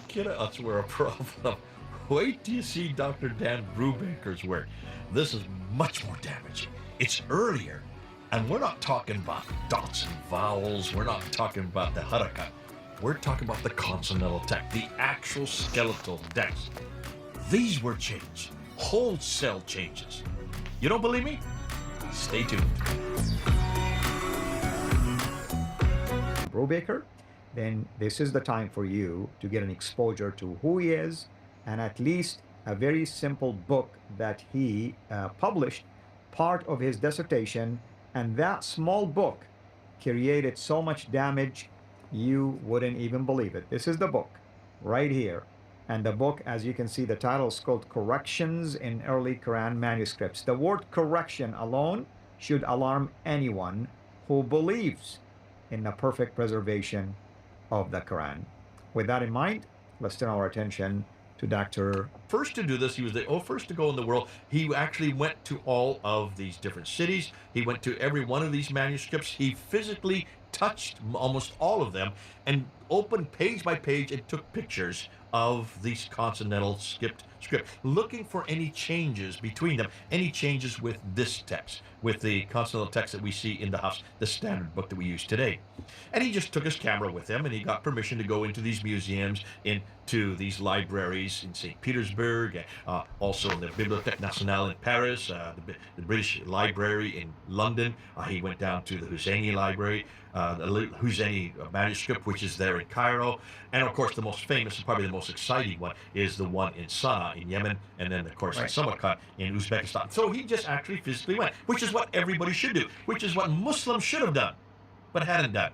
Kid us were a problem. Wait till you see Dr. Dan Brubaker's work. This is much more damaging. It's earlier, and we're not talking about dots and vowels. We're not talking about the haraka. We're talking about the consonantal text, the actual skeletal text. These were changed, wholesale changes. You don't believe me? Stay tuned. Brubaker, then this is the time for you to get an exposure to who he is, and at least a very simple book that he published, part of his dissertation, and that small book created so much damage you wouldn't even believe it. This is the book right here, and the book, as you can see, the title is called Corrections in Early Quran Manuscripts. The word correction alone should alarm anyone who believes in the perfect preservation of the Quran. With that in mind, let's turn our attention to Dr. First to do this, he was the first to go in the world. He actually went to all of these different cities. He went to every one of these manuscripts. He physically touched almost all of them and opened page by page and took pictures of these consonantal script, looking for any changes between them, any changes with this text, with the consonantal text that we see in the house, the standard book that we use today. And he just took his camera with him, and he got permission to go into these museums, into these libraries in St. Petersburg, also in the Bibliothèque Nationale in Paris, the British Library in London. He went down to the Husseini Library, the Husseini manuscript, which is there in Cairo. And of course, the most famous and probably the most exciting one is the one in Sana'a in Yemen, and then of course in Samarkand in Uzbekistan. So he just actually physically went, which is what everybody should do, which is what Muslims should have done, but hadn't done.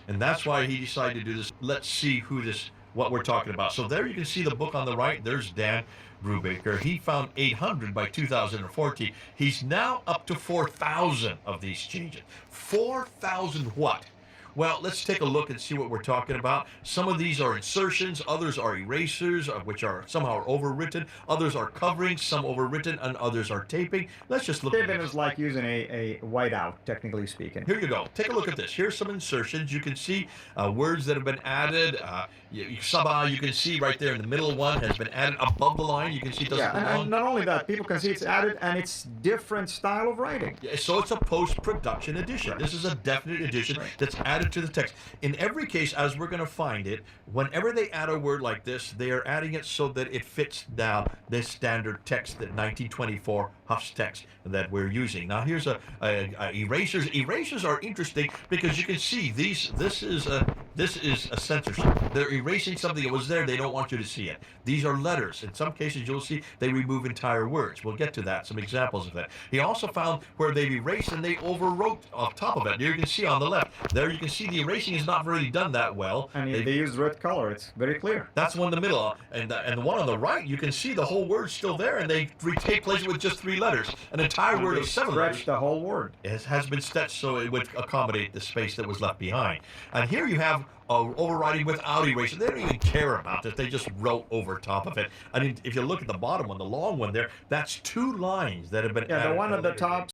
And that's why he decided to do this. Let's see what we're talking about. So there you can see the book on the right. There's Dan Brubaker. He found 800 by 2014. He's now up to 4,000 of these changes. 4,000 what? Well, let's take a look and see what we're talking about. Some of these are insertions, others are erasers, which are somehow overwritten, others are covering, some overwritten, and others are taping. Let's just look at Taping this. is like using a whiteout, technically speaking. Here you go. Take a look at this. Here's some insertions. You can see words that have been added. Sabah, you can see right there in the middle one has been added above the line. You can see it doesn't belong. And not only that, people can see it's added, and it's different style of writing. Yeah, so it's a post-production edition. Right. This is a definite edition that's added to the text. In every case, as we're going to find it, whenever they add a word like this, they are adding it so that it fits now this standard text, that 1924 Huff's text that we're using. Now here's erasers. Erasers are interesting because you can see this is a censorship. They're erasing something that was there. They don't want you to see it. These are letters. In some cases, you'll see they remove entire words. We'll get to that, some examples of that. He also found where they've erased and they overwrote on top of it. There you can see on the left. There you can see the erasing is not really done that well. And they use red color. It's very clear. That's one in the middle. And the one on the right, you can see the whole word's still there, and they replace it with just 3 letters. An entire word of 7 letters. Stretch the whole word. It has been stretched so it would accommodate the space that was left behind. And here you have overriding without erasure. They don't even care about it. They just wrote over top of it. I mean, if you look at the bottom one, the long one there, that's 2 lines that have been added. The one at the top